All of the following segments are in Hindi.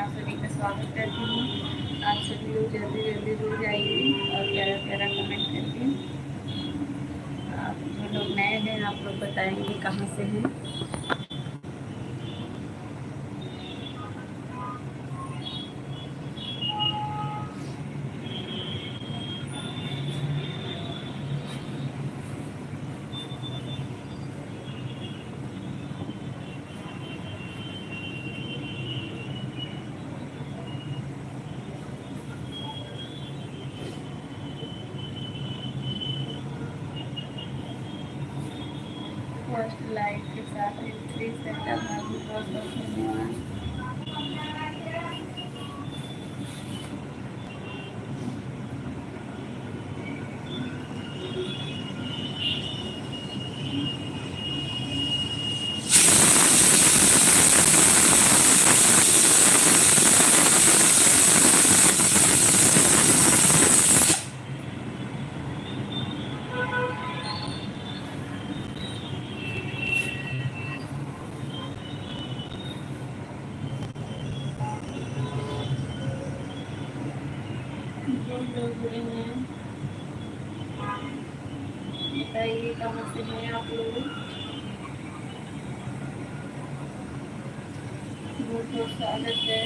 आप सभी का स्वागत करती हूँ। आप सभी लोग जल्दी जल्दी जुड़ जाइए और प्यारा प्यारा कमेंट करके। आप जो लोग नए हैं आप लोग बताएंगे कहाँ से हैं। फर्स्ट लाइक के साथ प्लीज सेटअप बहुत बहुत धन्यवाद। लोग जुड़े हैं बताइए कहाँ से हैं आप लोग। बहुत बहुत स्वागत है।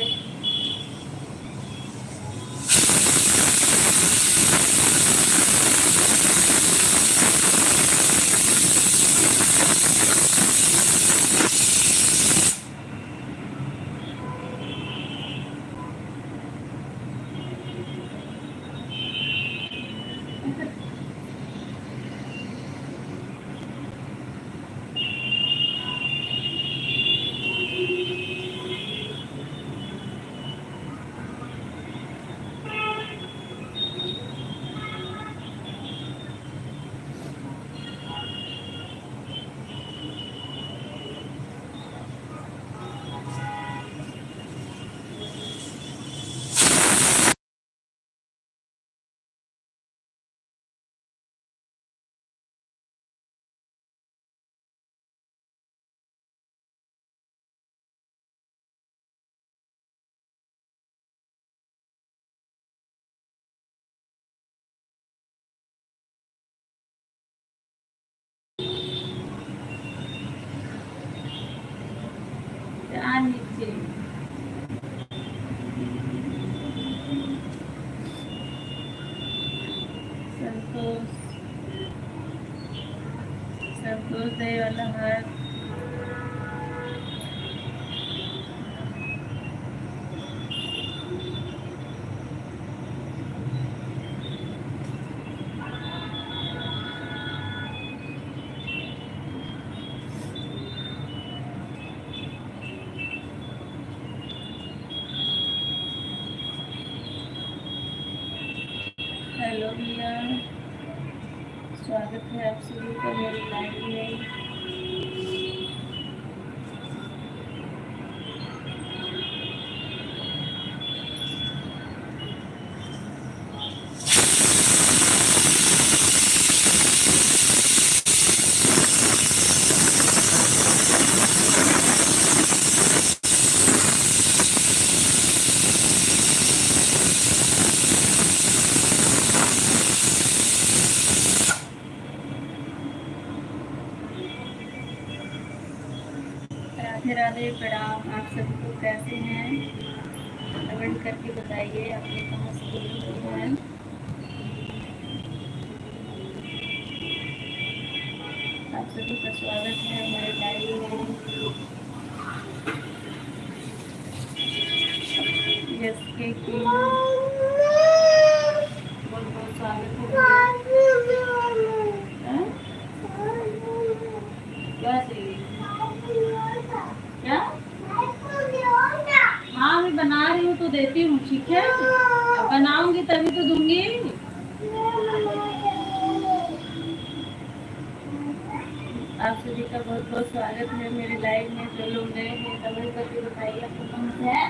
नीचे संतोष संतोष दे वाला हाथ। हेलो भैया, स्वागत है आप सभी का मेरे लाइव में। राधे राधे, प्रणाम। आप सभी को कैसे हैं कमेंट करके बताइए आप लोग कहाँ से जुड़े हुए हैं। आप सभी का स्वागत है हमारे लाइव में। जैसे कि बहुत बहुत स्वागत है। क्या चाहिए? क्या? हाँ मैं बना रही हूँ तो देती हूँ, ठीक है। अब बनाऊंगी तभी तो दूंगी। आप सभी का बहुत बहुत स्वागत है मेरे लाइव में। जो लोग नए हैं कमेंट करके बताइए आपको कौन सा है।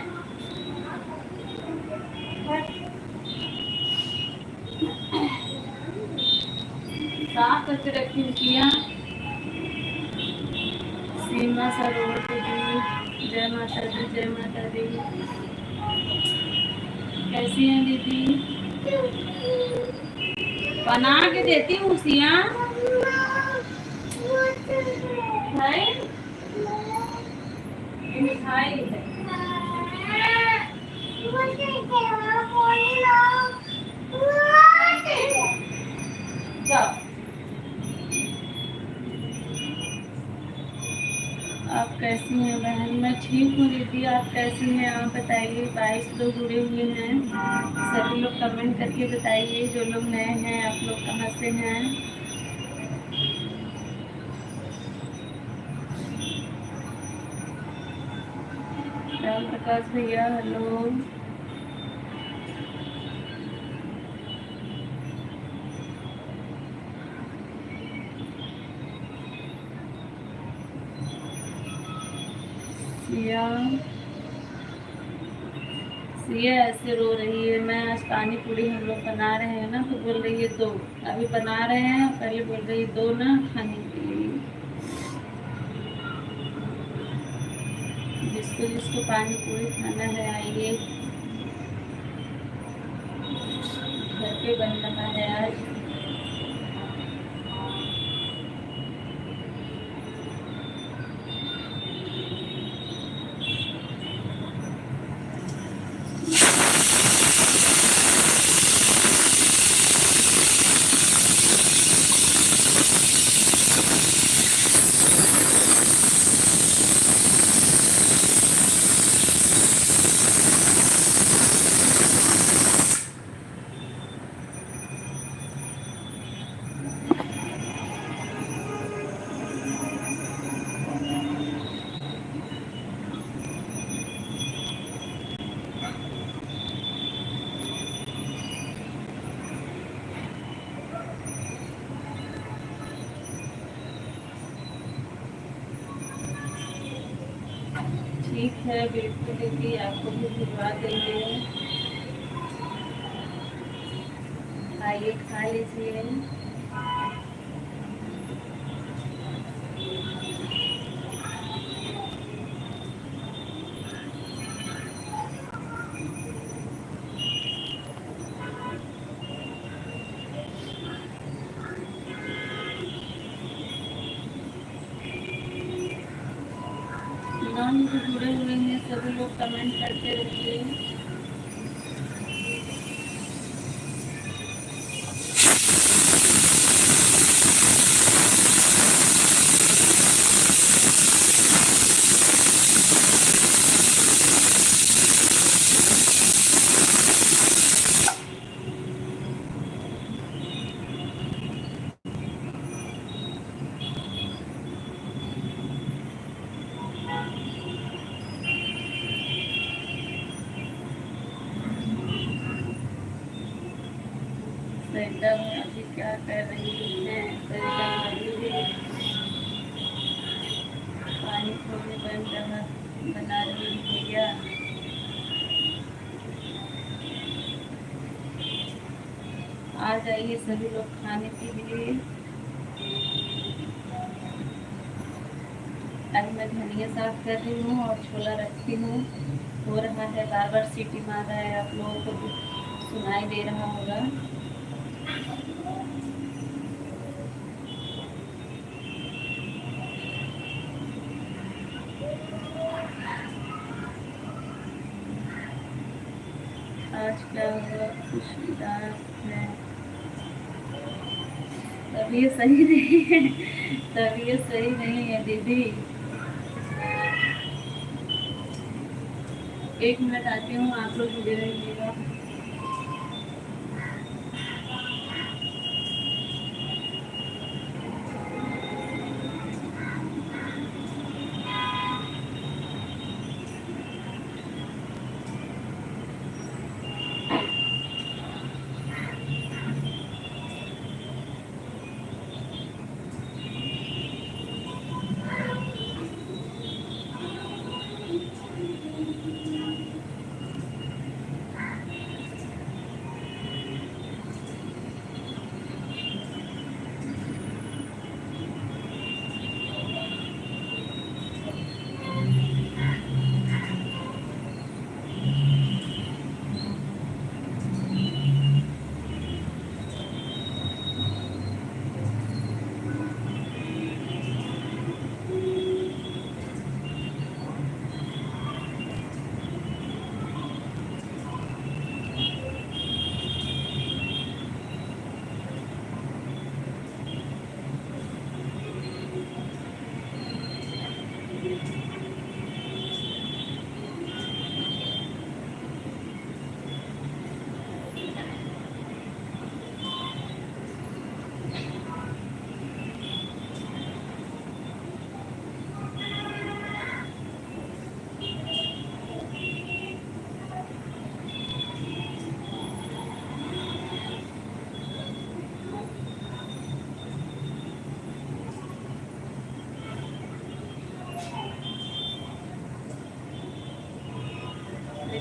साफ करके रखी रुकिया। सीमा सरोवर जी, जय माता दी, जय माता दी। कैसी हैं दीदी? बना के देती हूँ सिया। मिठाई है। आप कैसी हैं बहन? मैं ठीक हूँ दीदी, आप कैसी हैं? आप बताइए। 22 लोग जुड़े हुए हैं, सभी लोग कमेंट करके बताइए। जो लोग नए हैं, आप लोग कहाँ से हैं? राम प्रकाश भैया हेलो। सिया सिया ऐसे रो रही है। मैं आज पानी पूरी हम लोग बना रहे हैं ना, तो बोल रही है दो। अभी बना रहे हैं, पहले बोल रही है दो ना खाने के लिए। जिसको जिसको पानी पूरी खाना है आइए, घर पे बन रहा है आज। ठीक है बिल्कुल दीदी, आपको भी भिजवा देंगे। आइए खा लीजिए। नाम से जुड़े हुए हैं सभी लोग, कमेंट करते रहिए। सरिता अभी क्या कर रही है? सरिता पानी थोड़ी बना रही है भैया। आ जाइए सभी लोग खाने के लिए। अभी मैं धनिया साफ कर रही हूँ और छोला रखी हूँ। हो रहा है, बार बार सीटी मार रहा है, आप लोगों को भी सुनाई दे रहा होगा। आज क्या हुआ? खुशदार है। तबीयत सही नहीं है, तबीयत सही नहीं है दीदी। 1 मिनट आती हूँ, आप लोग जुड़े रहिएगा।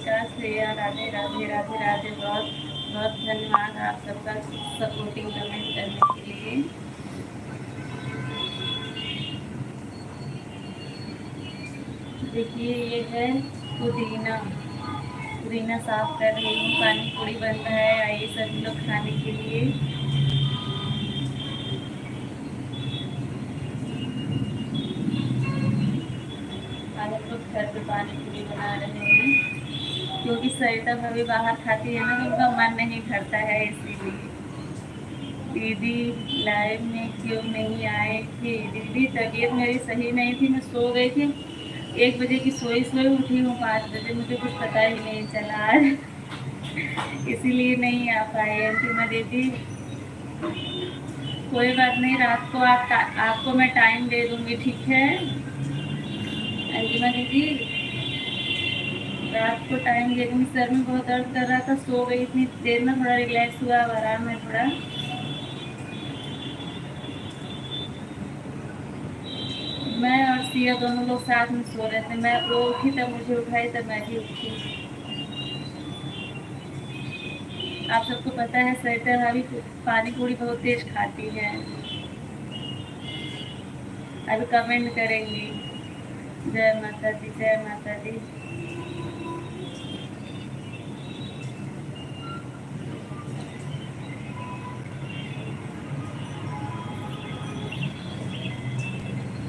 विकास भैया, राधे राधे राधे राधे। बहुत बहुत धन्यवाद आप सबका सपोर्टिंग कमेंट करने के लिए। देखिए ये है पुदीना, पुदीना साफ कर रही हूँ। पानी पूरी बन रहा है, आइए सभी लोग खाने के लिए। आज हम लोग घर पे पानी पूरी बना रहे हैं, क्योंकि सरिता भाभी बाहर खाती है ना, तो उनका मन नहीं करता है, इसीलिए। दीदी लाइव में क्यों नहीं आए थे? दीदी तबीयत मेरी सही नहीं थी, मैं सो गई थी। 1 बजे की सोई सोई उठी हूँ, 5 बजे मुझे कुछ पता ही नहीं चला आज, इसीलिए नहीं आ पाई अंतिमा दीदी। कोई बात नहीं, रात को आपको मैं टाइम दे दूंगी, ठीक है अंतिमा दीदी? रात को टाइम दे दूंगी। सर में बहुत दर्द कर रहा था, सो गई इतनी देर में, थोड़ा रिलैक्स हुआ, अब आराम है थोड़ा। मैं और सिया दोनों लोग साथ में सो रहे थे, मैं वो उठी तब मुझे उठाई, तब मैं भी उठी। आप सबको पता है सरिता भाभी पानी पूरी बहुत तेज खाती है। अभी कमेंट करेंगी, जय माता दी जय माता दी।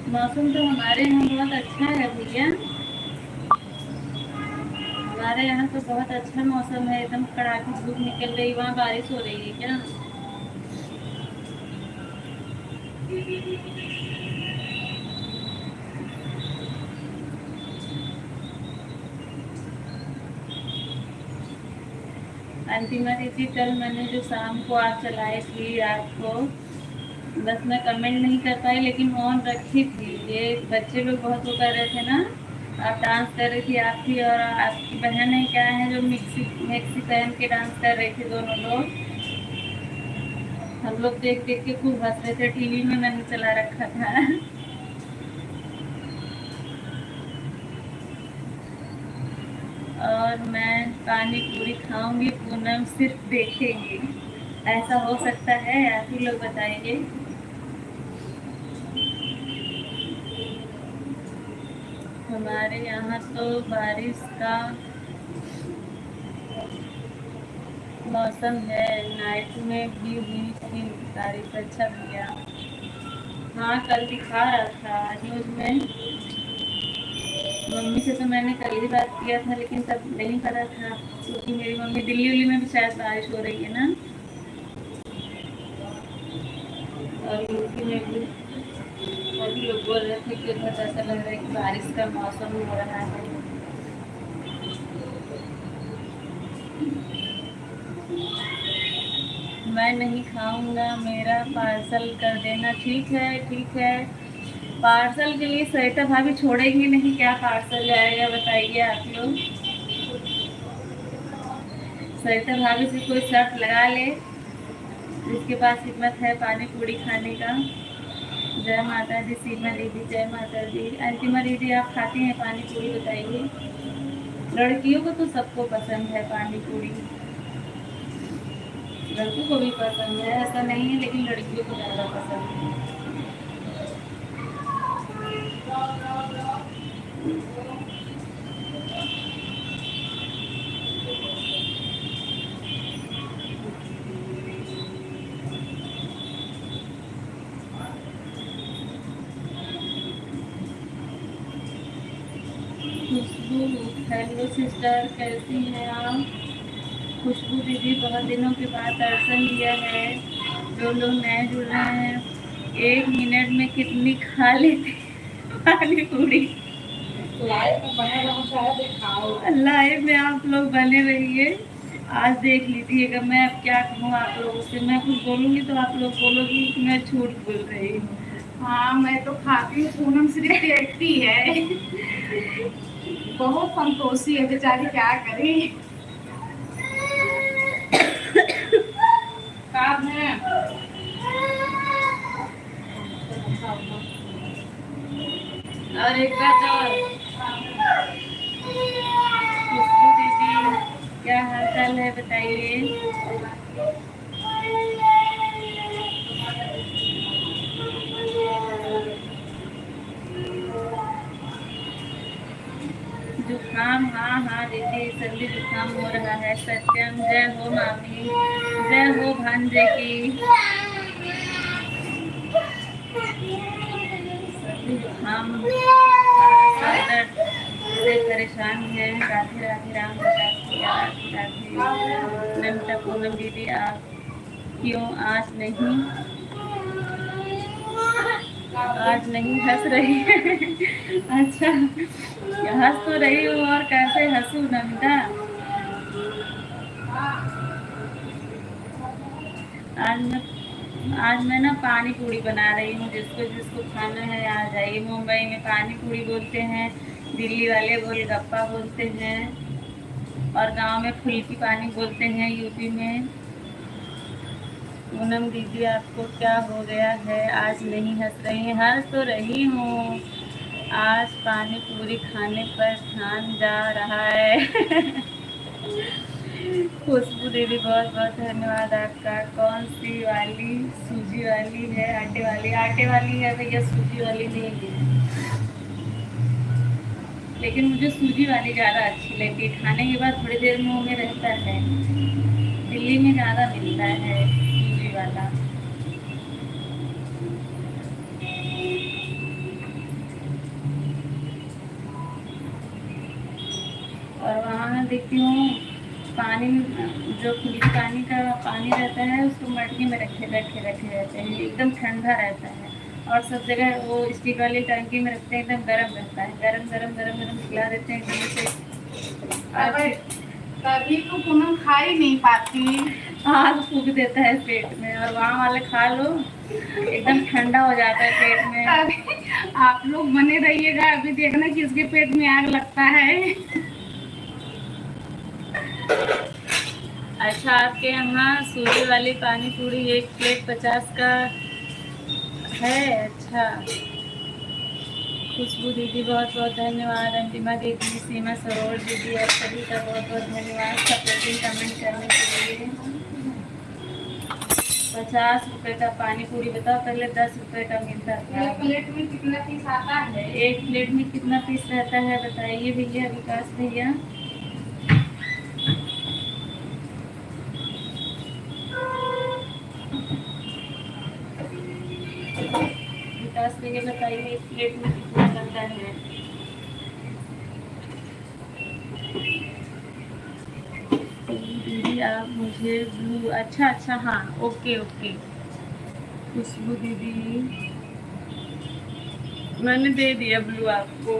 मौसम तो हमारे यहाँ बहुत अच्छा है भैया, हमारे यहाँ तो बहुत अच्छा मौसम है, एकदम कड़ाके धूप निकल रही। वहाँ बारिश हो रही है क्या? अंतिमा दीदी, कल मैंने जो शाम को आप चलाई थी रात को, बस मैं कमेंट नहीं कर पाई, लेकिन ऑन रखी थी। ये बच्चे लोग बहुत वो कर रहे थे ना, आप डांस कर रही थी, आप थी और आपकी बहन है क्या है, जो मिक्सी मिक्सी पहन के डांस कर रहे थे दोनों लोग। हम लोग देख देख के खूब हंस रहे थे, टीवी में मैंने चला रखा था। और मैं पानी पूरी खाऊंगी, पूनम सिर्फ देखेंगी, ऐसा हो सकता है? आप ही लोग बताइए। हमारे यहाँ तो बारिश का मौसम है, नाइट में भी हुई थी बारिश। अच्छा भैया, हाँ कल दिखा रहा था न्यूज में। मम्मी से तो मैंने कल ही बात किया था, लेकिन तब नहीं पता था, क्योंकि मेरी मम्मी दिल्ली उल्ली में भी शायद बारिश हो रही है ना, और यूपी में भी। सभी लोग बोल रहे थे कि उधर ऐसा लग रहा है कि बारिश का मौसम हो रहा है। मैं नहीं खाऊंगा, मेरा पार्सल कर देना। ठीक है ठीक है, पार्सल के लिए सरिता भाभी छोड़ेंगी नहीं क्या? पार्सल जाएगा बताइए आप लोग। सरिता भाभी से कोई शर्त लगा ले, जिसके पास हिम्मत है पानी पूरी खाने का। जय माता दी सीमा दीदी, जय माता दी। अंतिमा दीदी, आप खाती हैं पानी पूरी बताइए? लड़कियों को तो सबको पसंद है पानी पूरी, लड़कों को भी पसंद है, ऐसा नहीं है, लेकिन लड़कियों को ज़्यादा पसंद है। खुशबू, हेलो सिस्टर, कैसी हैं आप? खुशबू दीदी, बहुत दिनों के बाद दर्शन दिया है। जो लोग नए जुड़ रहे हैं, 1 मिनट में कितनी खा लेते पानी पूरी? लाइव में आप लोग बने रहिए, आज देख लीजिएगा। मैं अब क्या कहूँ आप लोगों से, मैं कुछ बोलूँगी तो आप लोग बोलोगी कि मैं झूठ बोल रही हूँ। हाँ मैं तो खाती हूँ, पूनम सिर्फ देखती है। बहुत संतोषी है बेचारी, क्या करें। काम है और एक बात और, खुशबू दीदी क्या हाल चाल है बताइए। जुकाम, हाँ हाँ दीदी सर्दी जुकाम हो रहा है। सत्यम, जय हो मामी, जय हो भांजे की। सर्दी जुकाम सर दर्द से परेशान है। राधे राधे राम प्रकाश की, राधे राधे। नमिता पूनम दीदी आप क्यों आज नहीं हंस रही है? अच्छा, हंस तो रही हूँ और कैसे हंसूं नमिता। आज मैं ना पानी पूरी बना रही हूँ। जिसको जिसको खाना है आ जाइए। मुंबई में पानी पूरी बोलते हैं, दिल्ली वाले गोलगप्पा बोलते हैं, और गांव में फुल्की पानी बोलते हैं यूपी में। पूनम दीदी आपको क्या हो गया है? आज नहीं हंस रही हैं? हंस तो रही हूँ। आज पानी पूरी खाने पर ध्यान जा रहा है। खुशबू दीदी बहुत बहुत धन्यवाद आपका। कौन सी वाली? सूजी वाली है आटे वाली? आटे वाली है भैया, सूजी वाली नहीं है। लेकिन मुझे सूजी वाली ज़्यादा अच्छी लगती है। खाने के बाद थोड़ी देर मुंह में रहता है। दिल्ली में ज़्यादा मिलता है सूजी वाला। और वहाँ देखती हूँ पानी, जो खुली पानी का पानी रहता है उसको मटके में रखे रखे रखे रहते हैं, एकदम ठंडा रहता है। और सब जगह वो स्टील वाली टंकी में रखते हैं, एकदम गर्म रहता है। गरम गरम गरम गरम खिला देते हैं एकदम से। तभी तो पूनम खा ही नहीं पाती। आग फूक देता है पेट में, और वहाँ वाले खा लो एकदम ठंडा हो जाता है पेट में। आप लोग बने रहिएगा, अभी देखना किसके पेट में आग लगता है। अच्छा, आपके यहाँ सूजी वाली पानी पूरी 1 प्लेट 50 का है? अच्छा, खुशबू दीदी बहुत बहुत धन्यवाद। अंतिमा दीदी, सीमा सरोवर दीदी, आप सभी का बहुत बहुत धन्यवाद सपोर्टिंग कमेंट करने के लिए। 50 रुपए का पानी पूरी, बताओ पहले 10 रुपए का मिलता था। एक प्लेट में कितना पीस आता है? 1 प्लेट में कितना पीस रहता है बताइए भैया, विकास भैया। विकास भैया बताइए 1 प्लेट में कितना लगता है? दीदी आप मुझे ब्लू, अच्छा अच्छा हाँ ओके ओके। खुशबू दीदी मैंने दे दिया ब्लू आपको।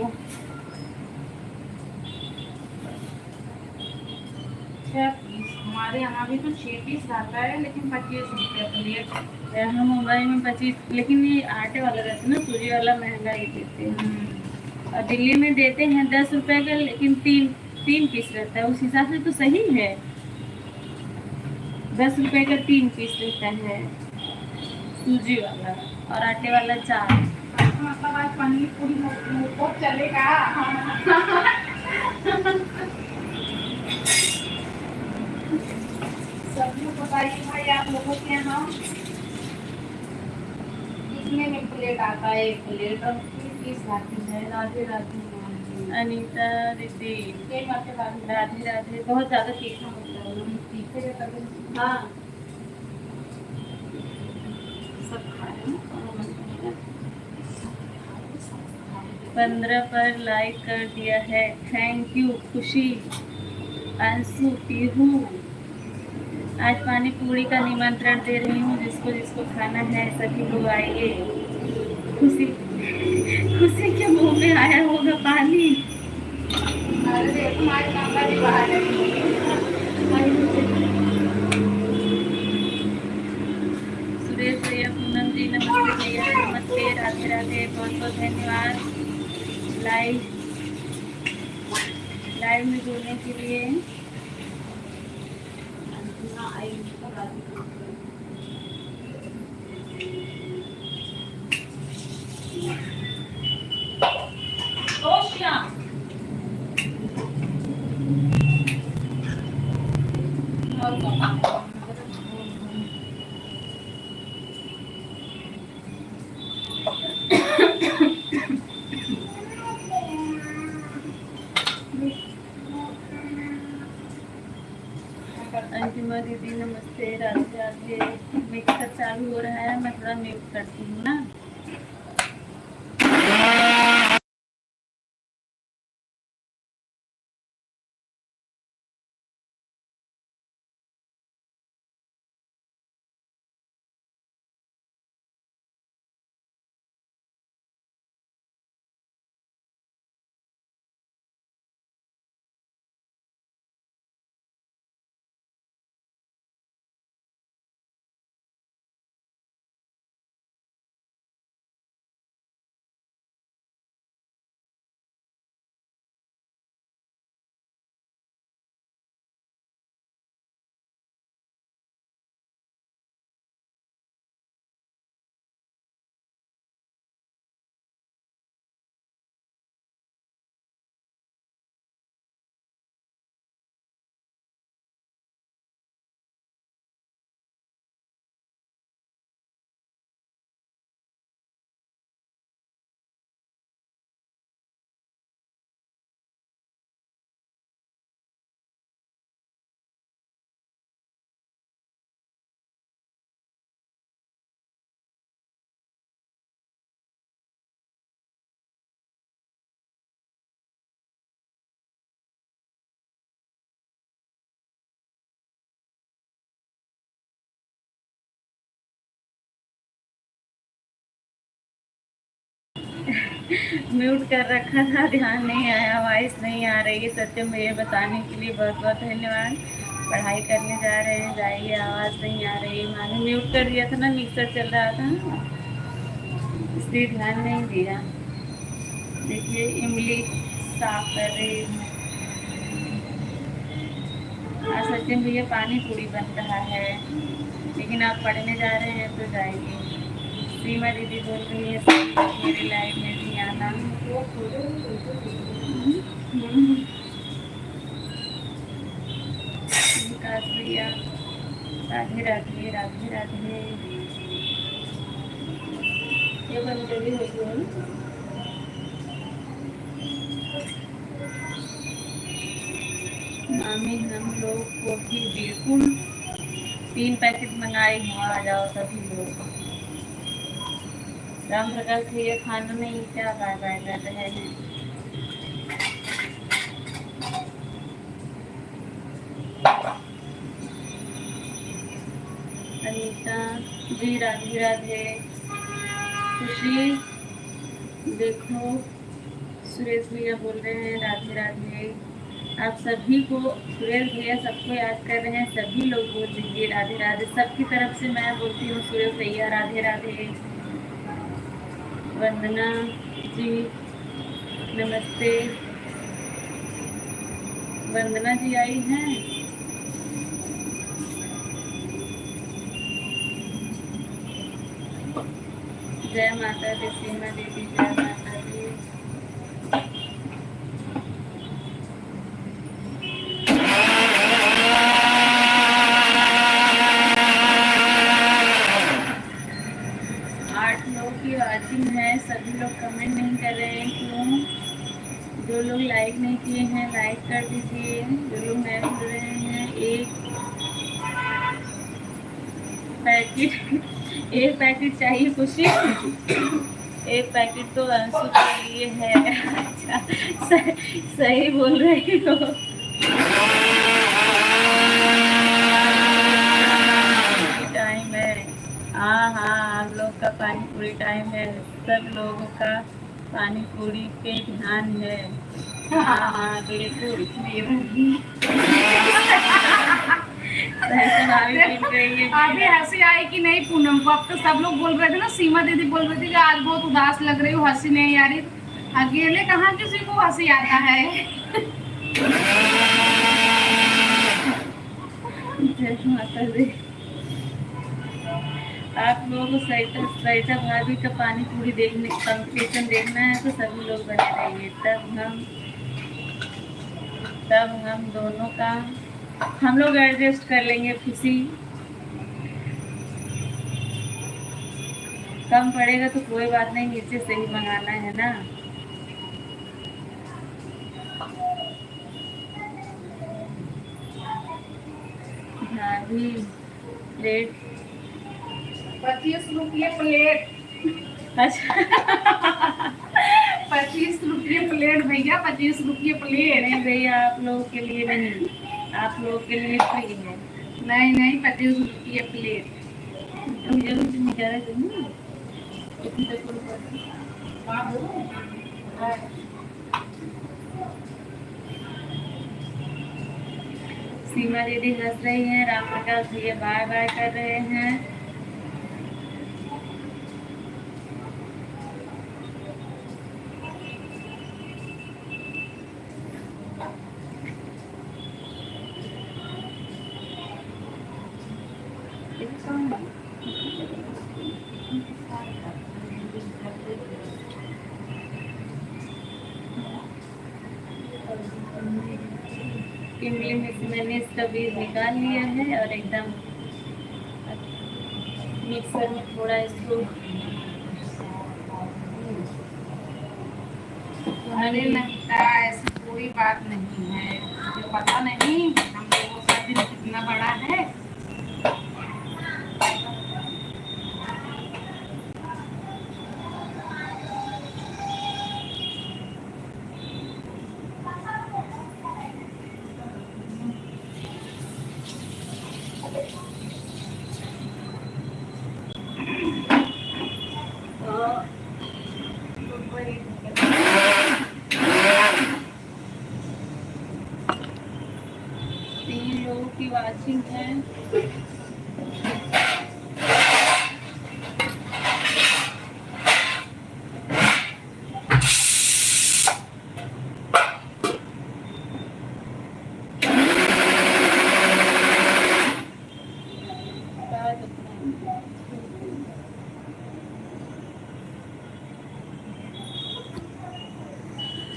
हमारे यहाँ भी तो 6 पीस आता है, लेकिन 25 रुपये प्लेट। यहाँ मुंबई में 25, लेकिन ये आटे वाला रहता है ना, सूजी वाला महंगा ही देते हैं। और दिल्ली में देते हैं 10 रुपए का, लेकिन तीन तीन पीस रहता है। उस हिसाब से तो सही है, 10 रुपए का 3 पीस रहता है सूजी वाला, और आटे वाला 4। मतलब आज पनीर पूरी को चलेगा। सब लोग बताइए भाई, आप लोगों के यहाँ कितने में प्लेट आता है? 1 प्लेट और 30 आती है। राधे राधे अनीता दीदी, राधे राधे। बहुत ज़्यादा तीखा होता है, तीखे का कभी हाँ सब खाए ना। 15 पर लाइक कर दिया है, थैंक यू। खुशी, अंशु, पीहू, आज पानी पूरी का निमंत्रण दे रही हूँ। जिसको जिसको खाना है सभी लोग आइए। खुशी, खुशी के मुंह में आया होगा पानी। अरे देखो हमारे काका जी बाहर सुरेश भैया, पूनम जी नमस्ते भैया, नमस्ते, राधे राधे, बहुत बहुत धन्यवाद लाइव में जुड़ने के लिए। नमस्ते, राधे राधे। मिक्सर चालू हो रहा है, मैं थोड़ा म्यूट करती हूँ ना। म्यूट कर रखा था, ध्यान नहीं आया, वॉइस नहीं आ रही है। सत्यम भैया बताने के लिए बहुत बहुत धन्यवाद। पढ़ाई करने जा रहे हैं, जाइए, आवाज़ नहीं आ रही। मैंने म्यूट कर दिया था ना, मिक्सर चल रहा था ना, इसलिए ध्यान नहीं दिया। देखिए इमली साफ कर रही हूँ। आज सत्यम भैया पानी पूरी बन रहा है, लेकिन आप पढ़ने जा रहे हैं तो जाइए। सीमा दीदी बोल रही है मेरी लाइफ में नहीं आना। विकास भैया राधे राधे राधे राधे। ये बंद कर दी हुई है। मामी हम लोग को भी बिल्कुल 3 पैकेट मंगाई हूँ, आ जाओ सभी लोग। राम प्रकाश भैया खाना में क्या बाय बाय कर रहे हैं। अनीता जी राधे राधे। खुशी देखो सुरेश भैया बोल रहे हैं राधे राधे। आप सभी को, सुरेश भैया सबको याद कर रहे हैं, सभी लोग बोल दीजिए राधे राधे। सबकी तरफ से मैं बोलती हूँ सुरेश भैया राधे राधे। वंदना जी नमस्ते। वंदना जी आई हैं। जय माता दी सीमा दीदी, जय माता दी। 8 लोग की वॉचिंग है, सभी लोग कमेंट नहीं कर रहे हैं, क्यों? जो लोग लाइक नहीं किए हैं लाइक कर दीजिए। जो लोग नए सुन रहे हैं, एक पैकेट चाहिए खुशी। एक पैकेट तो अंशु के लिए है। अच्छा, सही बोल रही हो। टाइम है, हाँ हाँ, आप लोग का पानी पूरी टाइम है, सब लोगों का पानी पूरी पे ध्यान है। हाँ हाँ बिल्कुल। अभी हंसी आई कि नहीं पूनम को? अब तो सब लोग बोल रहे थे ना, सीमा दीदी बोल रही थी कि आज बहुत उदास लग रही हो, हंसी नहीं आ रही। अकेले कहाँ किसी को हंसी आता है। जय माता दी। आप लोगों को सरिता भाभी का पानी पूरी देखने कंपटीशन देखना है तो सभी लोग बने रहिए, तब हम दोनों का हम लोग एडजस्ट कर लेंगे। खुशी कम पड़ेगा तो कोई बात नहीं, नीचे से ही मंगाना है ना। भाभी प्लेट? 25 रुपये प्लेट। अच्छा। 25 रुपये प्लेट भैया, 25 रुपये प्लेट। नहीं भैया, आप लोगों के लिए नहीं, आप लोगों के लिए फ्री है। नहीं नहीं, 25 रुपये प्लेट। तुम जरूर से निकाले तुम इतनी तक करो पड़ती। सीमा दीदी हंस रही हैं, राम प्रकाश भैया बाय बाय कर रहे हैं। इमली में से मैंने इसका बीज निकाल लिया है और एकदम मिक्सर में थोड़ा इसको अरे लगता ऐसी कोई बात नहीं है, मुझे पता नहीं हम लोगों का दिल कितना बड़ा है। तीन लोगों की वाचिंग है।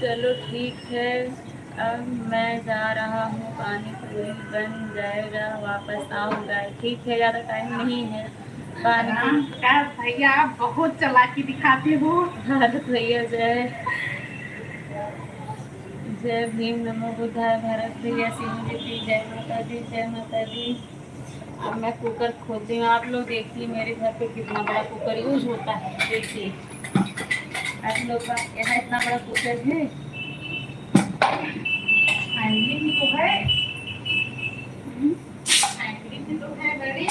चलो ठीक है, अब मैं जा रहा हूँ, पानी पूरी बन जाएगा वापस आऊँगा। ठीक है, ज़्यादा टाइम नहीं है। पानी क्या भैया, आप बहुत चालाकी दिखाते हो। भारत भैया जय जय भीम, नमो बुद्धाय। भारत भैया, सिंह जी जय माता दी, जय माता दी। अब मैं कुकर खोलती हूँ। आप लोग देखिए मेरे घर पे कितना बड़ा कुकर यूज होता है। देखिए आप लोग का यहाँ इतना बड़ा कुकर है। हैंडलिंग भी तो है, हैंडलिंग भी तो है बड़ी।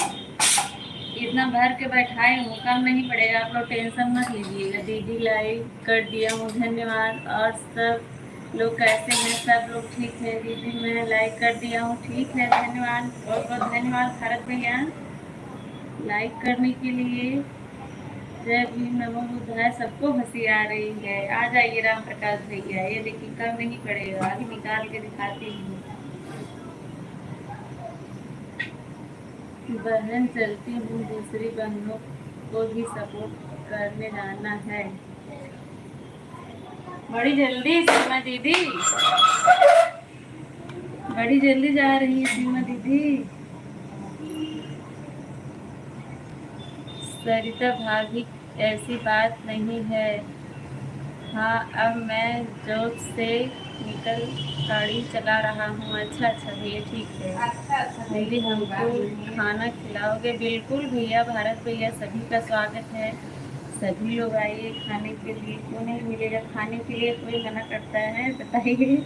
इतना भर के बैठाए हूँ, कम नहीं पड़ेगा। आप लोग टेंशन मत लीजिएगा। दीदी लाइक कर दिया हूँ, धन्यवाद। और सब लोग कैसे हैं? सब लोग ठीक है। दीदी मैं लाइक कर दिया हूँ, ठीक है, धन्यवाद, बहुत बहुत धन्यवाद भारत भैया लाइक करने के लिए। जय भीम, नमो बुद्धाय। सबको हंसी आ रही है। आ जाइए राम प्रकाश भैया। ये देखिए कम नहीं पड़ेगा, अभी निकाल के दिखाती हूँ। बहन चलती हूँ, दूसरी बहनों को भी सपोर्ट करने जाना है। बड़ी जल्दी सीमा दीदी, बड़ी जल्दी जा रही है सीमा दीदी। सरिता भाभी, ऐसी बात नहीं है। हाँ, अब मैं जॉब से निकल गाड़ी चला रहा हूँ। अच्छा अच्छा भैया, ठीक है। अच्छा दीदी हमको खाना खिलाओगे? बिल्कुल भैया, भारत भैया सभी का स्वागत है। सभी लोग आइए खाने के लिए। क्यों नहीं मिलेगा खाने के लिए? कोई मना करता है? बताइए।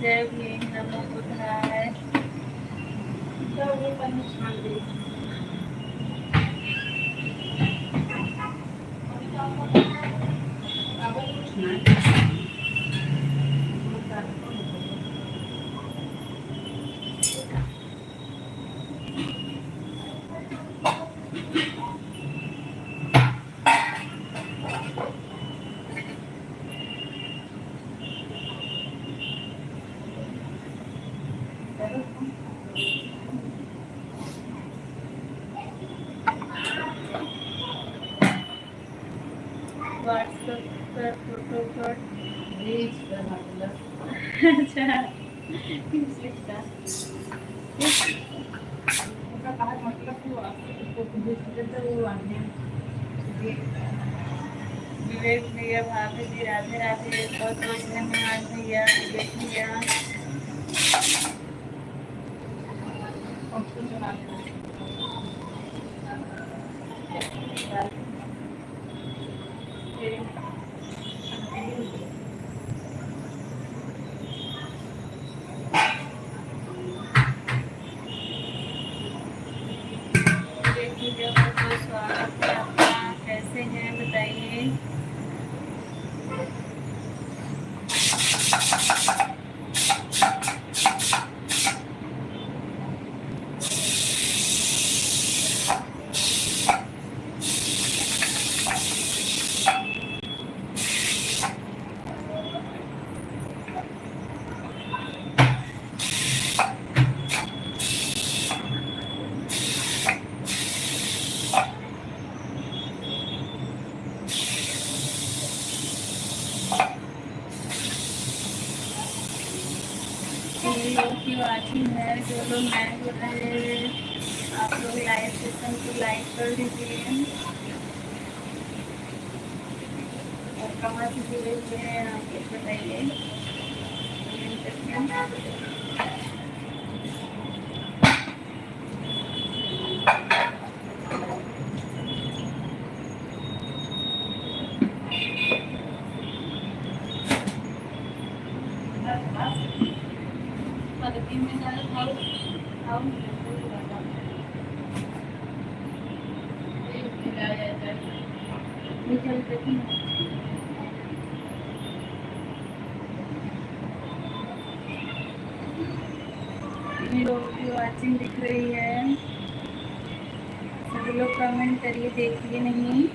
जय भीम, नमो बुद्धाय। व्हाट्सएप पर फोटो पर अच्छा विवेक भैया, भाभी जी, राधे राधे, बहुत बहुत धन्यवाद भैया, विवेक भैया। विवेक भैया, बहुत बहुत स्वागत है आपका, कैसे हैं बताइए। की वाचिंग है, जो लोग नए हो रहे हैं आप लोग लाइव सेशन को लाइक कर दीजिए। और कहाँ से जुड़े हुए हैं आप लोग बताइए। लोगों की वाचिंग दिख रही है, सभी लोग कमेंट करिए, देखिए नहीं।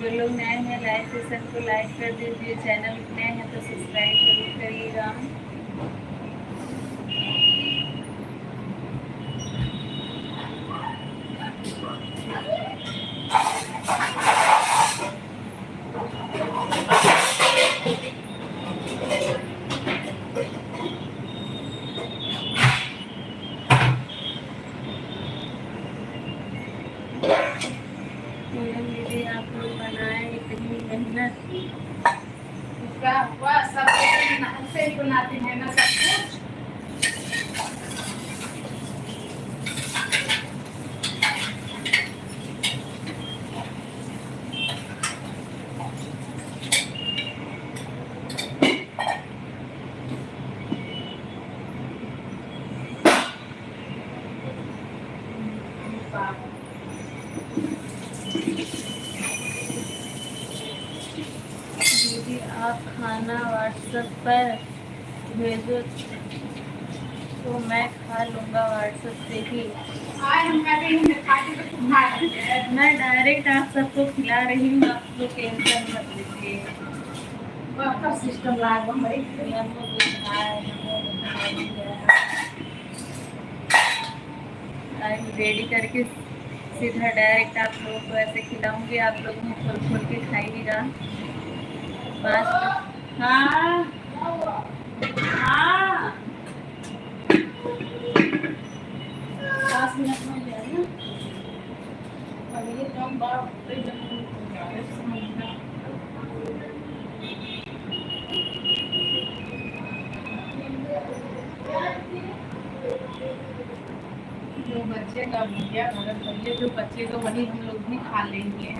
जो लोग नए हैं लाइव सेशन को लाइक कर दीजिए, चैनल नए हैं तो सब्सक्राइब जरूर करिएगा। दीदी आप लोग बनाए इतनी मेहनत, क्या हुआ? सब मेहनत से ही बनाते हैं ना सब कुछ। दीदी आप खाना व्हाट्सएप पर भेजो तो मैं खा लूँगा व्हाट्सएप से ही। मैं डायरेक्ट आप सबको खिला रही हूँ, आप लोग टेंशन मत लीजिए। सिस्टम लागो रेडी करके सीधा डायरेक्ट आप लोगों को ऐसे खिलाऊंगी, आप लोग मुँह खोल खोल के खाइएगा। हाँ हाँ 5 मिनट में जाए और ये कम बात जो बच्चे का भैया मदद करिए, जो बच्चे को वही हम लोग भी खा लेंगे।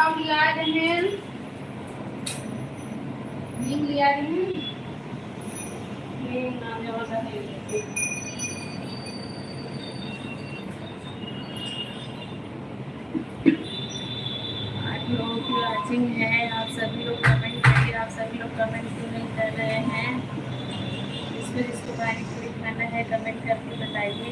पाव मिला रहे हैं, नीम लिया रहे हैं। ये नाम होता है। आप लोगों की वाचिंग है, आप सभी लोग कमेंट करिए। आप सभी लोग कमेंट क्यों नहीं कर रहे हैं? जिसको पानी पूरी खाना है कमेंट करके बताइए।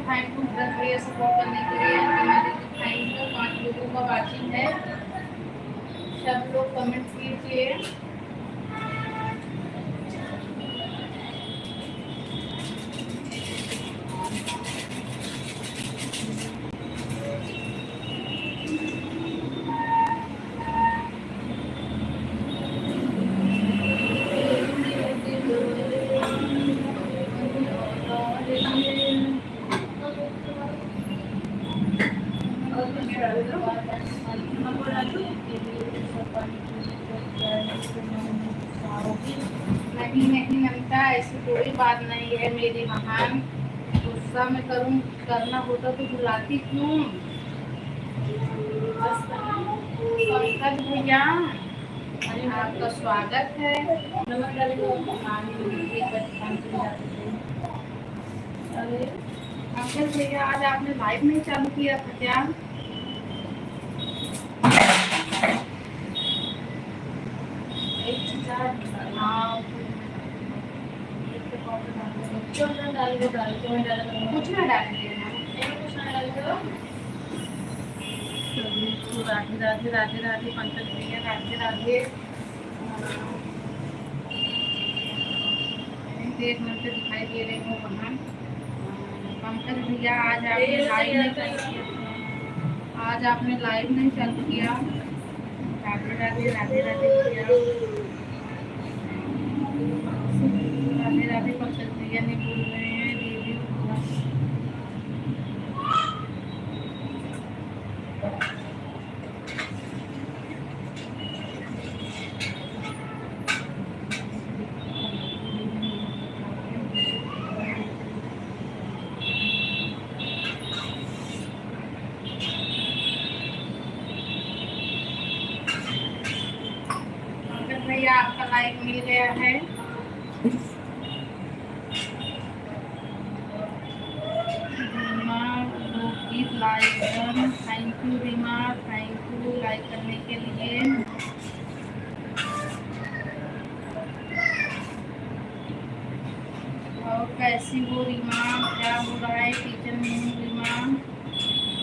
थैंक यू भैया सपोर्ट करने के लिए। Thank you. 5 लोगों का वाचिंग है, सब लोग कमेंट कीजिए। नहीं नहीं नमिता, ऐसी कोई बात नहीं है मेरी बहन। गुस्सा में करना होता तो बुलाती क्यों? पंकज भैया आपका स्वागत है। पंकज भैया आज आपने लाइव नहीं चालू किया था क्या? हाँ कुछ ना डालेंगे राधे राधे राधे राधे पंकज भैया, राधे राधे। देख मिनट दिखाई दे रहे हो वहाँ। पंकज भैया आज आपने लाइव नहीं चालू किया, आज आपने लाइव नहीं चालू किया। राधे राधे राधे राधे भैया, राधे राधे पंकज भैया ने बोल रहे हैं। भैया आपका लाइक मिल गया है। Thank you Reema, thank you like करने के लिए। और कैसी हो रीमा? क्या हो रहा है? किचन में हूँ रीमा,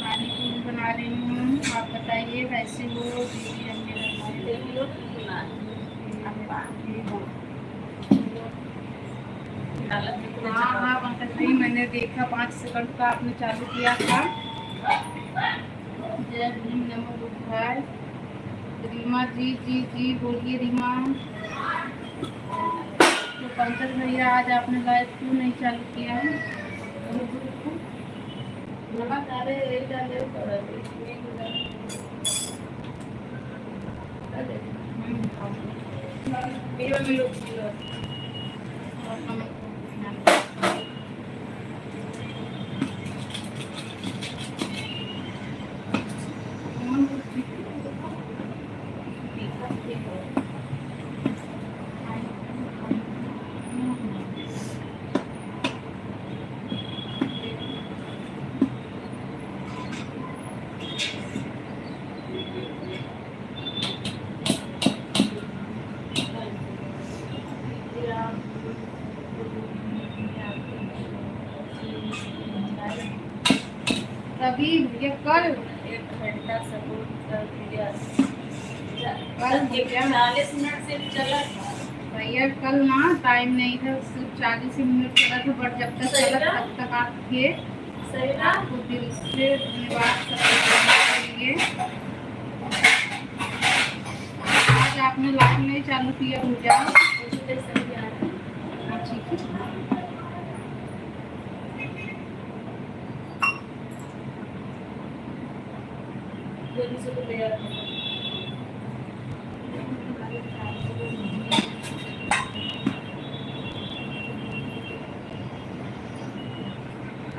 पानी पूरी बना रही हूँ। आप बताइए कैसी हो? दीदी हाँ हाँ पंकज भाई, मैंने देखा 5 सेकंड का आपने चालू किया था। जय भीम, नमो बुद्धाय। रीमा जी जी जी बोलिए रीमा। तो पंकज भैया आज आपने लाइव क्यों नहीं चालू किया है? तभी भैया कल 1 घंटा सपोर्ट कर दिया। कल 40 मिनट से चला था। भैया कल ना टाइम नहीं था, सिर्फ 40 मिनट चला था, बट जब तक चला तब तक आप थे। आपको दिल से धन्यवाद सबके लिए। आज आपने लाइव नहीं चालू किया पूजा? हाँ, ठीक है।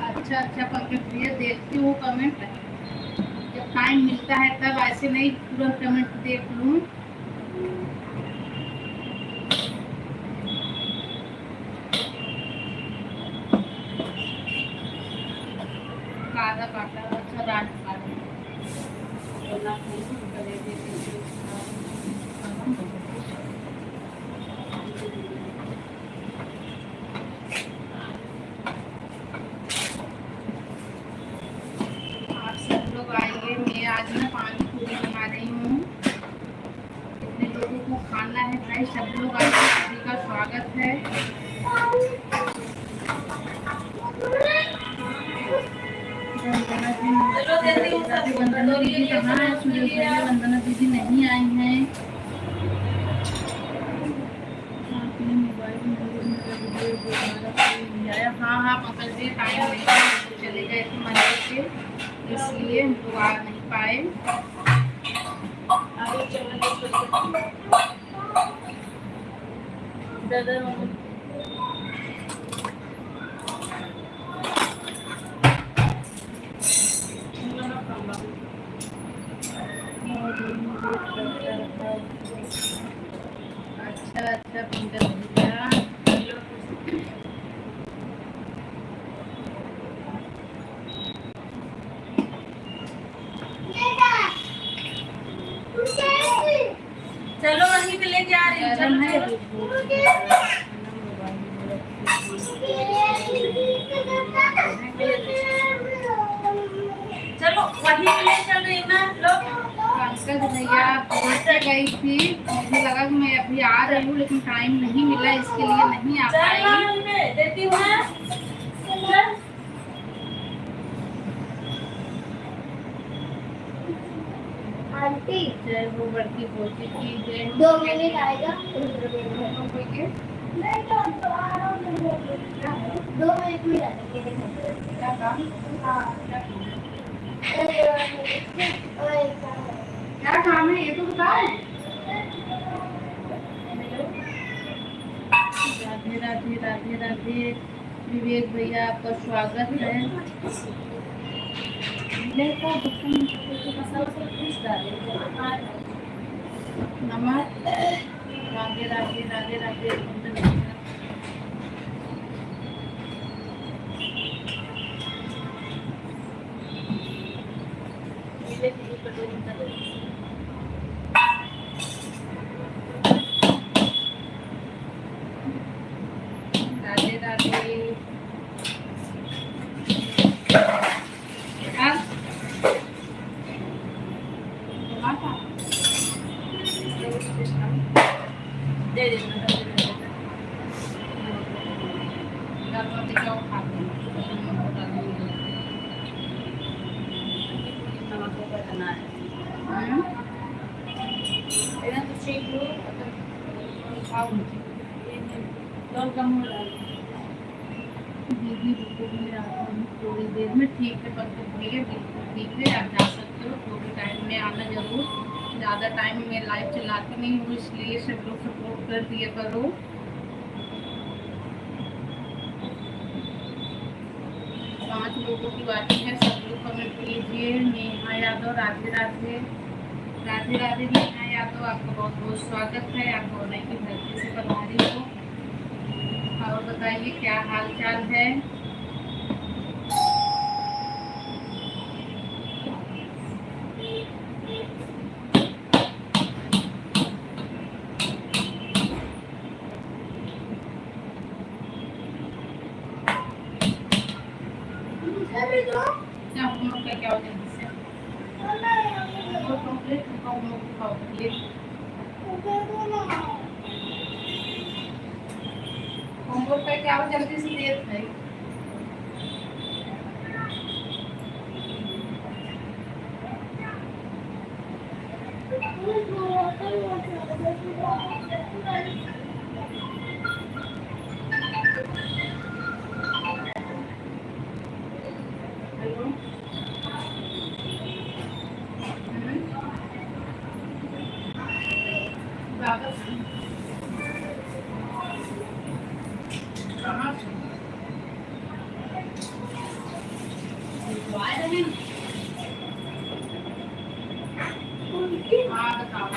अच्छा अच्छा पंकज भैया, देखती हूँ कमेंट, जब टाइम मिलता है तब, ऐसे नहीं तुरंत कमेंट देख लूँ। कादा काटा, अच्छा रात काटा। आप सब लोग आइए, मैं आज ना पानी पूरी बना रही हूँ। इतने लोगों को खाना है भाई, सब लोग आइए, सभी का स्वागत है। वंदना दीदी कहाँ है? सुरेश भैया वंदना दीदी नहीं आई हैं। आपने मोबाइल आया? हाँ हाँ पंकज जी, टाइम नहीं था, तो चले गए थे मंदिर से, इसलिए हम लोग आ नहीं पाए। अच्छा अच्छा पंकज भैया, चलो वहीं पे लेके आ रही हूँ। चलो वहीं पे ले चल रही हूँ ना। लो पंकज भैया पहुँच गई थी, मुझे लगा कि मैं अभी आ रही हूँ, लेकिन टाइम नहीं मिला, इसके लिए नहीं आ पाई। देती हूँ ना। आंटी जय हो बड़की पोती की जय हो। 2 मिनट आएगा। नहीं तो 2 मिनट में क्या काम? क्या काम है ये तो बताओ। राधे राधे राधे राधे। विवेक भैया आपका स्वागत है। नमक राधे राधे राधे राधे। राधे राधे। दे देना। दीदी रुको, मैं आता हूँ थोड़ी देर में। ठीक है पंकज भैया, बिल्कुल ठीक है, आप जा सकते हो, थोड़े टाइम में आना जरूर। ज़्यादा टाइम में लाइव चलाती नहीं हूँ, इसलिए सब लोग सपोर्ट कर दिया करो। पाँच लोगों की बात है, सब लोग कमेंट कीजिए। नेहा यादव राधे राधे। राधे राधे नेहा यादव, आपका बहुत बहुत स्वागत है। आप बोले की धरती से पधारी हो। और बताइए क्या हाल चाल है? क्या हम लोग का क्या हो जल्दी से तो कंप्लीट हम लोग खाओ प्लीज। होमवर्क करके आओ जल्दी से, देर है। हेलो। वापस कहाँ से? तो आए रहे हैं। हाँ बताओ।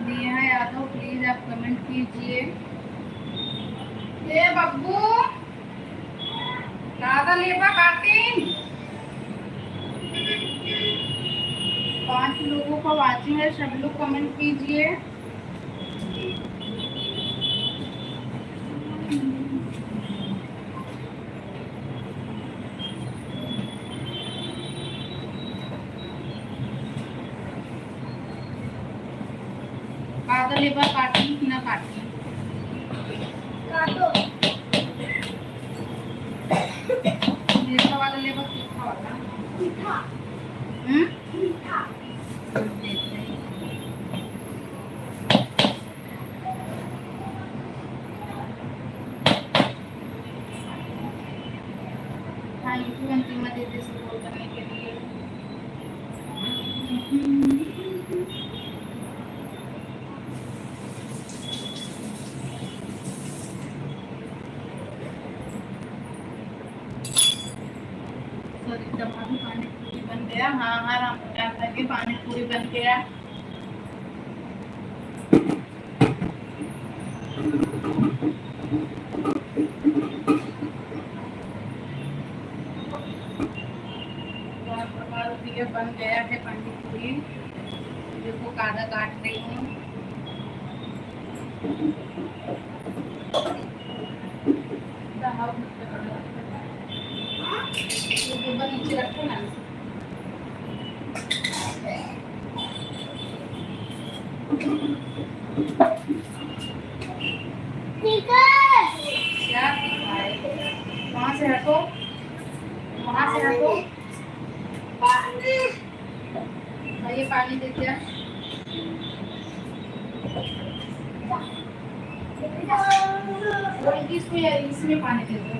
नेहा यादव प्लीज आप कमेंट कीजिए। ये बब्बू दादा लेबा काटिंग। 5 लोगों का वाचिंग है, सब लोग कमेंट कीजिए। दादा लेबा काटिंग कि ना काटिंग? काटो। मीठा वाला लेबा तीखा वाला? मीठा। मीठा। थैंक यू अंतिमा दीदी सपोर्ट करने के लिए। सरिता भाभी पानी पूरी बन गया। हाँ हाँ राम के पानी पूरी बन गया। ये बन गया है पानी पूरी। देखो कादा काट रही हूँ। नीचे रखो ना। ठीक है। क्या वहाँ से हटो, वहाँ से हटो। ये पानी दे दिया। इसमें पानी दे दो।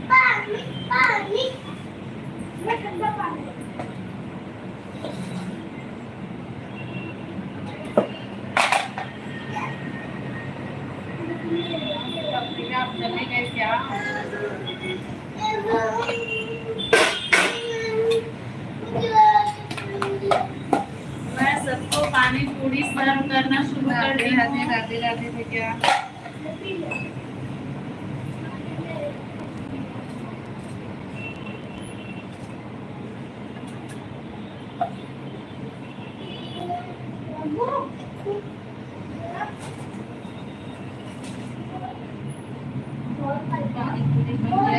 पानी पानी मैं ठंडा पानी। आप चले गए क्या? मैं सबको पानी पूरी सर्व करना शुरू कर दी हूँ। राधे राधे थे क्या?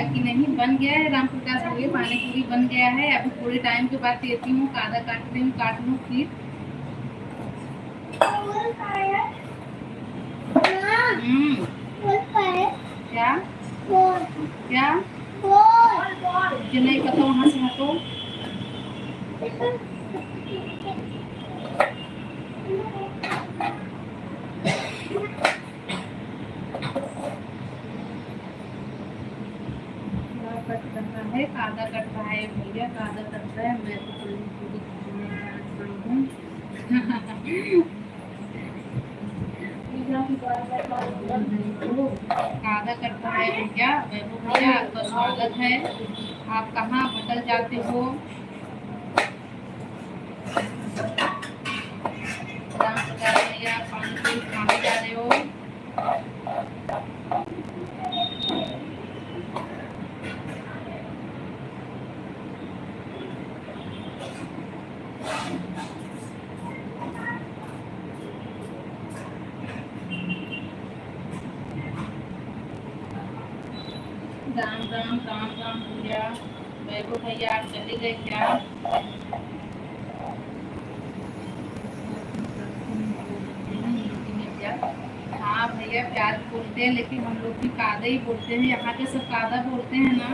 कि नहीं बन गया है राम प्रकाश बोलिए। पानी पूरी बन गया है। अभी थोड़े टाइम के बाद देती हूँ। कादा काट रही हूँ, काट लूँ फिर। क्या क्या मुझे नहीं पता। वहाँ से हटो। कट रहा है, कादा कट रहा है भैया, कादा कट रहा है। मैं तो पूरी पूरी हूँ। कादा करता है भैया। वैभव भैया आपका स्वागत है। आप कहाँ बदल जाते हो? राम राम राम भैया। वैभव भैया आप चले गए क्या? हाँ भैया प्याज बोलते हैं, लेकिन हम लोग भी कादा ही बोलते हैं। यहाँ के सब कादा बोलते हैं ना,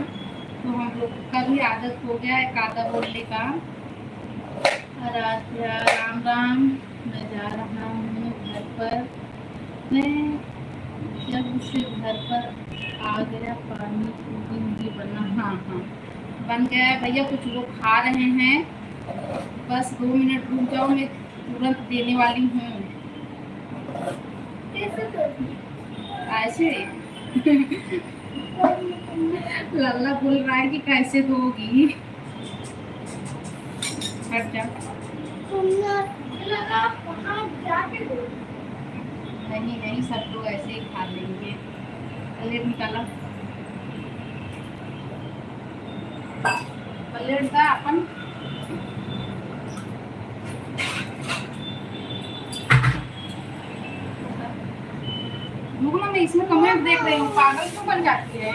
तो हम लोग का भी आदत हो गया है कादा बोलने का। राधे राम राम। मैं जा रहा हूँ घर पर। मैं जब से घर पर आ गया पानी पूरी मुझे बना। हाँ हाँ बन गया है भैया, कुछ लोग खा रहे हैं। बस 2 मिनट रुक जाओ, मैं तुरंत देने वाली हूँ। कैसे करूँ? ऐसे लल्ला बोल रहा है कि कैसे दोगी। हट जा। वहाँ जाके दो। नहीं नहीं सब लोग ऐसे ही खा लेंगे। प्लेट निकाला, प्लेट का अपन मैं इसमें कमेंट देख रही हूँ, पागल क्यों बन जाती है?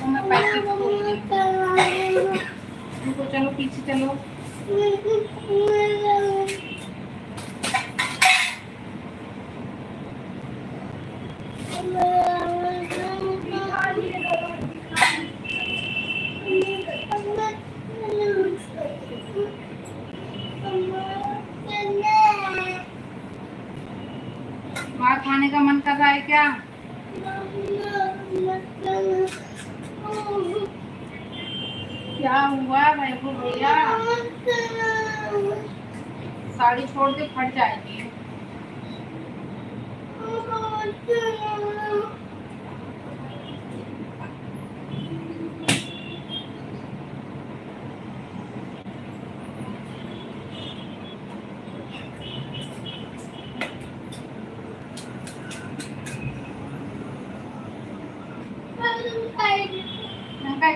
मैं पैकेट खोल रही हूँ। रुको, चलो पीछे चलो। वहाँ खाने का मन कर रहा है क्या? क्या हुआ वैभव भैया? साड़ी छोड़ के फट जाएगी।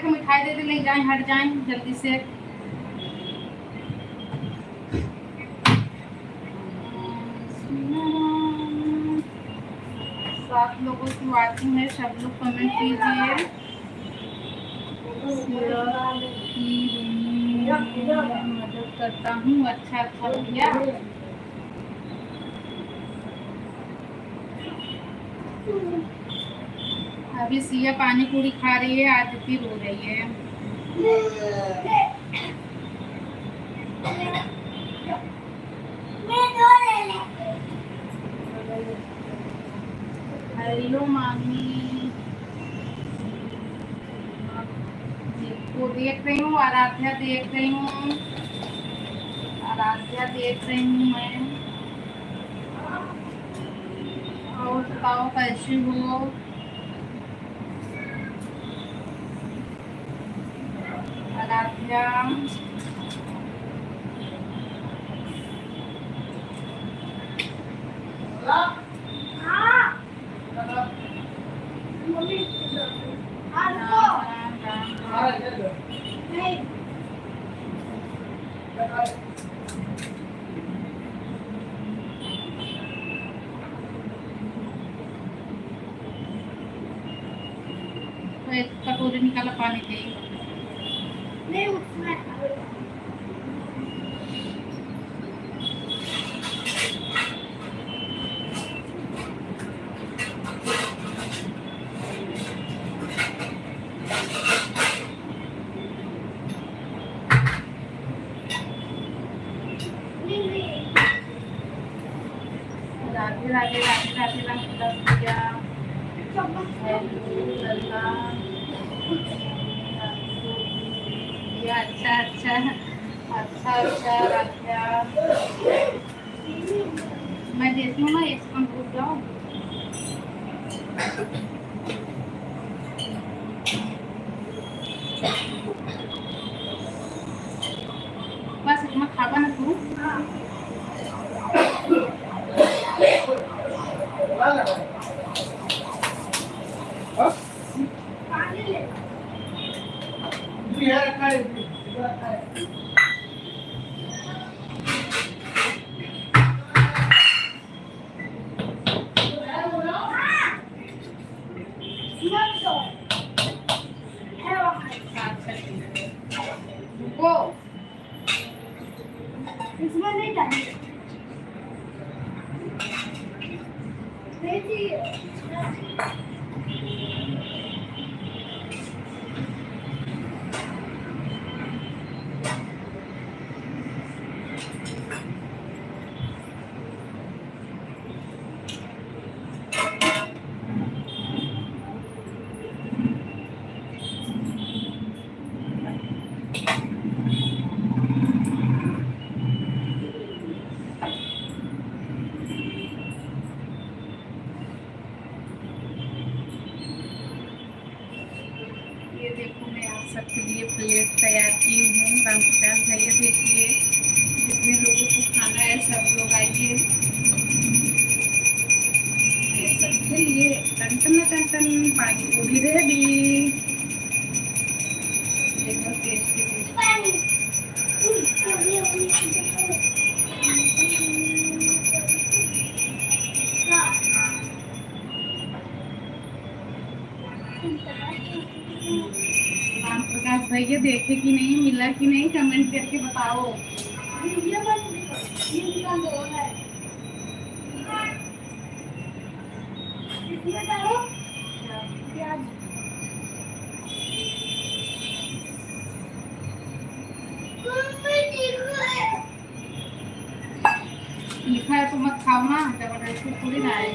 मिठाई दे दे, नहीं जाए, हट जाए जल्दी से। सात लोगों की वाचिंग है, सब लोग कमेंट कीजिए। मदद करता हूँ। अच्छा अच्छा भैया। अभी सिया पानी पूरी खा रही है, आदित्य रो रही है। हेलो मामी, वो देख रही हूँ। आराध्या देख रही हूँ, आराध्या देख रही हूँ मैं। और बताओ कैसे हो? आराध्या तो एक कटोरी निकाला पानी के। नहीं उसमें राधे राधे राधे राधे राधे भैया। अच्छा अच्छा अच्छा अच्छा राधे। मैं देती हूँ ना, एक सेकंड रुक जाओ। बस इतना खावा ना तू। उसमें नहीं डाली नहीं चाहिए ये देखो मैं आप सबके लिए प्लेट तैयार की हूँ। रामप्रकाश भैया देखिए, जितने लोगों को खाना है सब लोग आइए। ये सबके लिए टन टन टन टन पानी पूरी रेडी, एकदम टेस्टी टेस्टी। पानी रामप्रकाश भैया देखे कि नहीं, मिला कि नहीं, कमेंट करके बताओ। ये बस इनका लो है इसमें डालो प्याज लिखा है तो मत खाओ ना, जबरदस्ती थोड़ी ना है।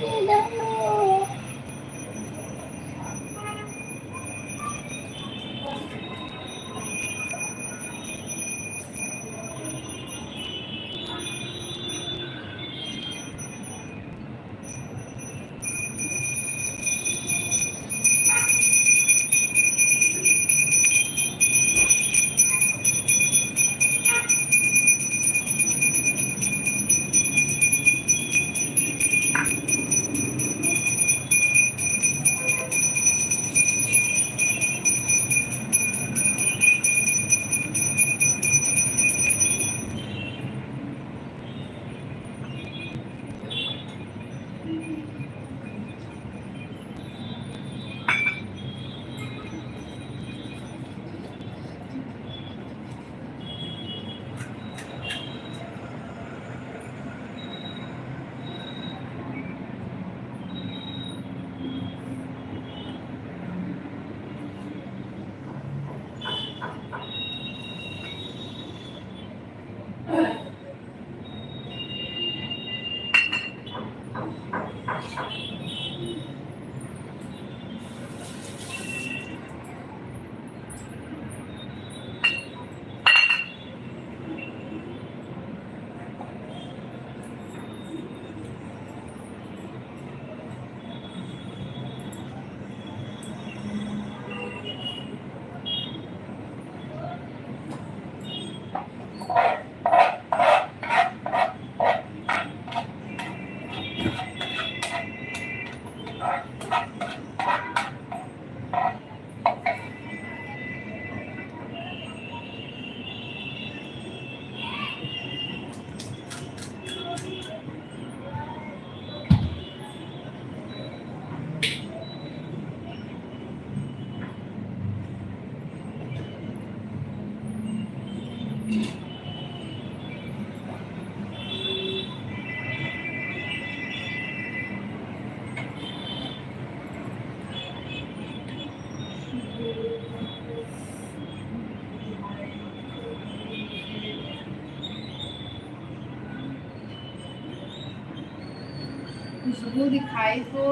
खुशबू दिखाई तो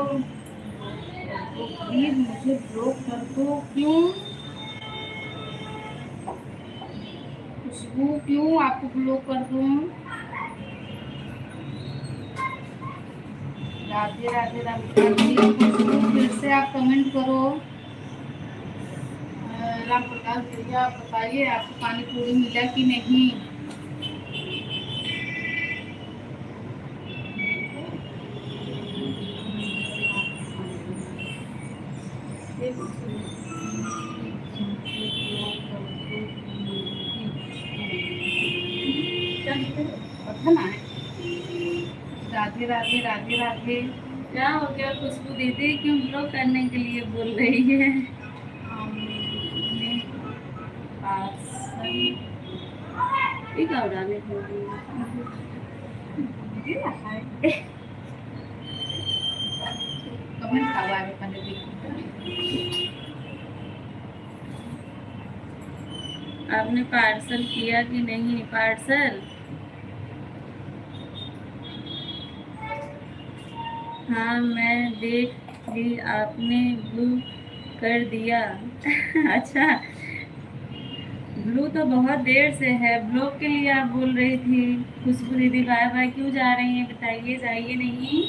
प्लीज मुझे ब्लॉक कर दो। क्यों खुशबू, क्यों आपको ब्लॉक कर दूं? राधे राधे राधे। खुशबू फिर से आप कमेंट करो। राम प्रकाश भैया आप बताइए, आपको पानी पूरी मिला कि नहीं? पता ना है। राधे राधे राधे राधे। क्या हो गया खुशबू दीदी, क्यों ब्लॉक करने के लिए बोल रही है? हमने पार्सल एक और डाले होगी। ये ना खाए कमेंट खावा है पहले देखो आपने पार्सल किया कि नहीं? पार्सल हाँ मैं देख ली, आपने ब्लू कर दिया। अच्छा, ब्लू तो बहुत देर से है, ब्लॉक के लिए आप बोल रही थी। खुशबू दीदी बाय बाय क्यों जा रही हैं बताइए, जाइए नहीं।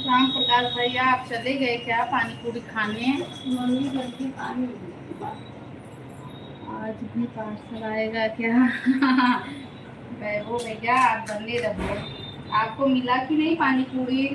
राम प्रकाश भैया आप चले गए क्या पानी पूरी खाने? मम्मी जल्दी पानी। आज भी पार्सल आएगा क्या? वैभव भैया आप बने रहो। आपको मिला कि नहीं पानी पूरी?